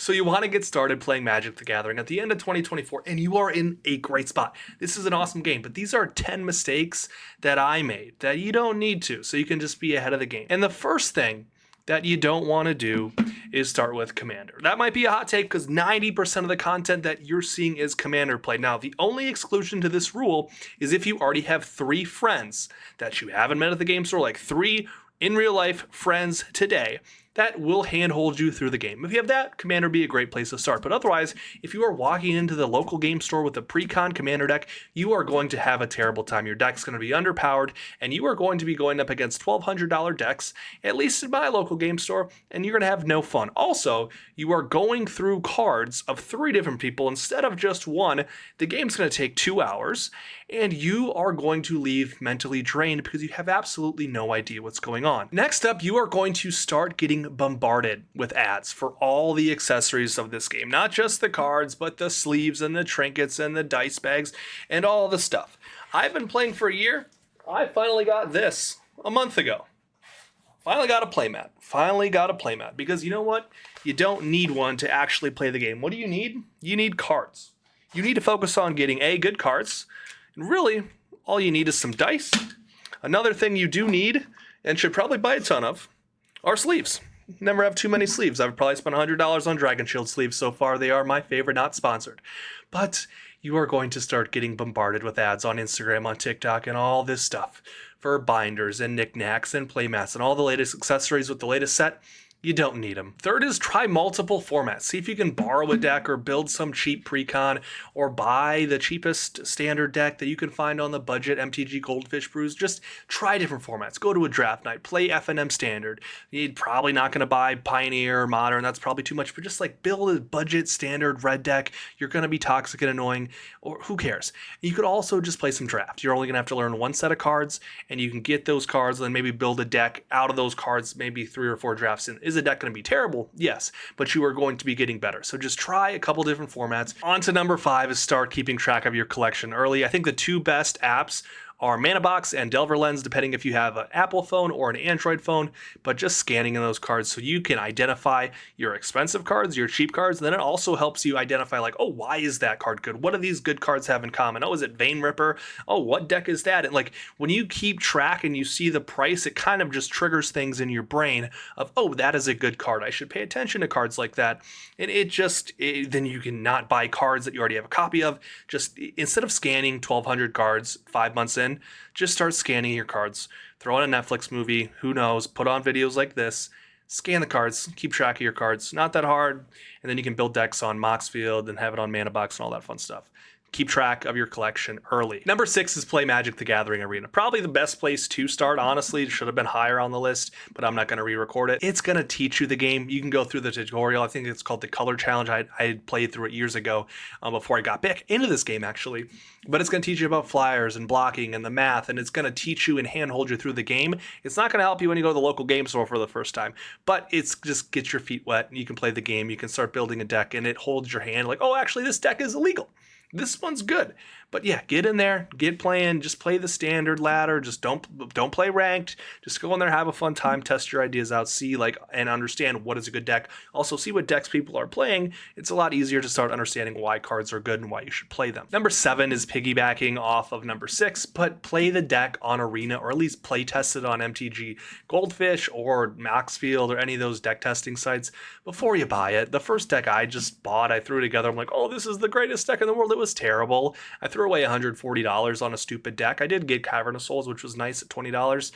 So you want to get started playing Magic the Gathering at the end of 2024, and you are in a great spot. This is an awesome game, but these are 10 mistakes that I made that you don't need to, so you can just be ahead of the game. And the first thing that you don't want to do is start with Commander. That might be a hot take because 90% of the content that you're seeing is Commander play. Now, the only exclusion to this rule is if you already have 3 friends that you haven't met at the game store, like 3 in real life friends today, that will handhold you through the game. If you have that, Commander would be a great place to start. But otherwise, if you are walking into the local game store with a pre-con Commander deck, you are going to have a terrible time. Your deck's going to be underpowered, and you are going to be going up against $1,200 decks, at least in my local game store, and you're going to have no fun. Also, you are going through cards of 3 different people instead of just one. The game's going to take 2 hours, and you are going to leave mentally drained because you have absolutely no idea what's going on. Next up, you are going to start getting bombarded with ads for all the accessories of this game. Not just the cards, but the sleeves and the trinkets and the dice bags and all the stuff. I've been playing for a year. I finally got this a month ago. Finally got a playmat. Because you know what? You don't need one to actually play the game. What do you need? You need cards. You need to focus on getting good cards. And really, all you need is some dice. Another thing you do need, and should probably buy a ton of, are sleeves. Never have too many sleeves. I've probably spent $100 on Dragon Shield sleeves so far. They are my favorite, not sponsored. But you are going to start getting bombarded with ads on Instagram, on TikTok, and all this stuff for binders and knickknacks and playmats and all the latest accessories with the latest set. You don't need them. Third is try multiple formats. See if you can borrow a deck or build some cheap pre-con or buy the cheapest standard deck that you can find on the budget MTG Goldfish Brews. Just try different formats. Go to a draft night. Play FNM standard. You're probably not going to buy Pioneer or Modern. That's probably too much. But just like build a budget standard red deck. You're going to be toxic and annoying. Or who cares? You could also just play some draft. You're only going to have to learn 1 set of cards. And you can get those cards and then maybe build a deck out of those cards. Maybe 3 or 4 drafts in. Is the deck going to be terrible? Yes, but you are going to be getting better. So just try a couple different formats. On to number 5 is start keeping track of your collection early. I think the 2 best apps are ManaBox and Delver Lens, depending if you have an Apple phone or an Android phone, but just scanning in those cards so you can identify your expensive cards, your cheap cards, and then it also helps you identify like, oh, why is that card good? What do these good cards have in common? Oh, is it Vein Ripper? Oh, what deck is that? And like when you keep track and you see the price, it kind of just triggers things in your brain of, oh, that is a good card. I should pay attention to cards like that. And then you can not buy cards that you already have a copy of. Just instead of scanning 1,200 cards 5 months in, just start scanning your cards. Throw on a Netflix movie, who knows, put on videos like this, scan the cards, keep track of your cards. Not that hard, and then you can build decks on Moxfield and have it on ManaBox and all that fun stuff. Keep track of your collection early. Number 6 is play Magic the Gathering Arena. Probably the best place to start, honestly. It should have been higher on the list, but I'm not going to re-record it. It's going to teach you the game. You can go through the tutorial. I think it's called the Color Challenge. I played through it years ago before I got back into this game, actually. But it's going to teach you about flyers and blocking and the math, and it's going to teach you and handhold you through the game. It's not going to help you when you go to the local game store for the first time, but it's just gets your feet wet, and you can play the game. You can start building a deck, and it holds your hand like, oh, actually, this deck is illegal. This one's good. But yeah, get in there, get playing, just play the standard ladder, just don't play ranked. Just go in there, have a fun time, test your ideas out, see and understand what is a good deck. Also see what decks people are playing. It's a lot easier to start understanding why cards are good and why you should play them. Number 7 is piggybacking off of number 6, but play the deck on Arena or at least play test it on MTG Goldfish or Moxfield or any of those deck testing sites before you buy it. The first deck I just bought, I threw together. I'm like, oh, this is the greatest deck in the world. It was terrible. I threw away $140 on a stupid deck. I did get Cavern of Souls, which was nice at $20.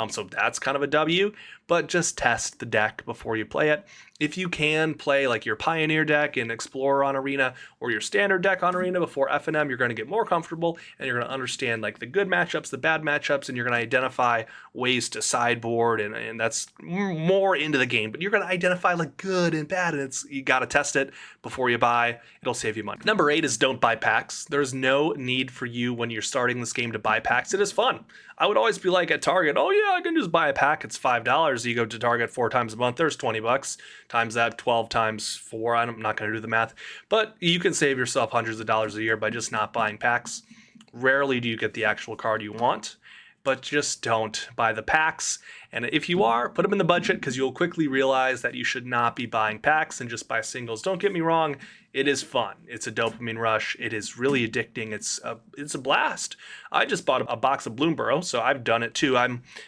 So that's kind of a W, but just test the deck before you play it. If you can play like your Pioneer deck and Explorer on Arena or your standard deck on Arena before FNM, you're going to get more comfortable and you're going to understand like the good matchups, the bad matchups, and you're going to identify ways to sideboard and that's more into the game, but you're going to identify like good and bad, and you got to test it before you buy. It'll save you money. Number 8 is don't buy packs. There's no need for you when you're starting this game to buy packs. It is fun. I would always be like at Target, oh yeah, I can just buy a pack. It's $5. You go to Target 4 times a month, there's $20. Times that 12 times 4. I'm not going to do the math, but you can save yourself hundreds of dollars a year by just not buying packs. Rarely do you get the actual card you want, but just don't buy the packs. And if you are, put them in the budget, because you'll quickly realize that you should not be buying packs and just buy singles. Don't get me wrong, it is fun. It's a dopamine rush. It is really addicting. It's a blast. I just bought a box of Bloomborough, so I've done it too.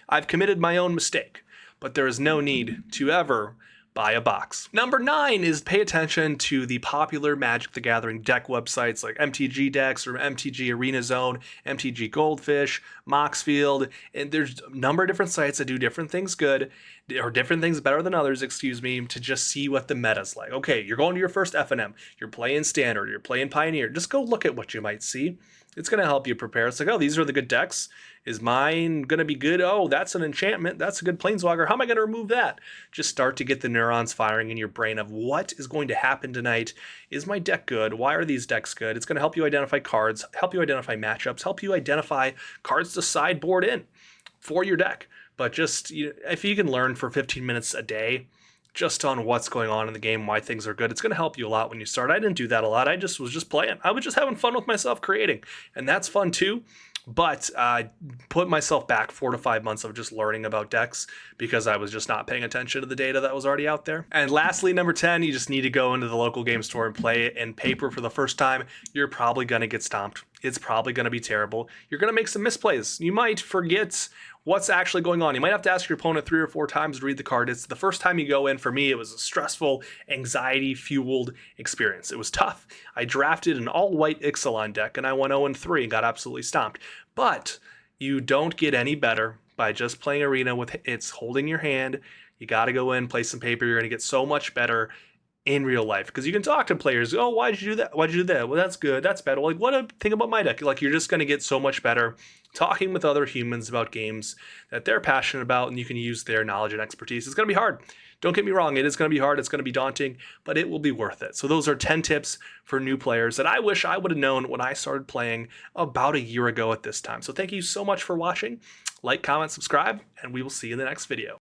I've committed my own mistake, but there is no need to ever buy a box. Number 9 is pay attention to the popular Magic the Gathering deck websites like MTG Decks or MTG Arena Zone, MTG Goldfish, Moxfield, and there's a number of different sites that do different things good, or different things better than others, excuse me, to just see what the meta's like. Okay, you're going to your first FNM, you're playing Standard, you're playing Pioneer, just go look at what you might see. It's going to help you prepare. It's like, oh, these are the good decks. Is mine going to be good? Oh, that's an enchantment. That's a good planeswalker. How am I going to remove that? Just start to get the neurons firing in your brain of what is going to happen tonight. Is my deck good? Why are these decks good? It's going to help you identify cards, help you identify matchups, help you identify cards to sideboard in for your deck. But just, if you can learn for 15 minutes a day, just on what's going on in the game, why things are good, it's going to help you a lot when you start. I didn't do that a lot. I just was just playing. I was just having fun with myself creating. And that's fun too. But I put myself back 4 to 5 months of just learning about decks because I was just not paying attention to the data that was already out there. And lastly, number 10, you just need to go into the local game store and play it in paper for the first time. You're probably going to get stomped. It's probably going to be terrible. You're going to make some misplays. You might forget what's actually going on. You might have to ask your opponent 3 or 4 times to read the card. It's the first time you go in. For me, it was a stressful, anxiety-fueled experience. It was tough. I drafted an all-white Ixalan deck, and I went 0-3 and got absolutely stomped. But you don't get any better by just playing Arena with it's holding your hand. You got to go in, play some paper. You're going to get so much better in real life, because you can talk to players. Oh, why did you do that? Why did you do that? Well, that's good. That's bad. Well, like, what do you think about my deck? Like, you're just going to get so much better talking with other humans about games that they're passionate about, and you can use their knowledge and expertise. It's going to be hard. Don't get me wrong. It is going to be hard. It's going to be daunting, but it will be worth it. So those are 10 tips for new players that I wish I would have known when I started playing about a year ago at this time. So thank you so much for watching. Like, comment, subscribe, and we will see you in the next video.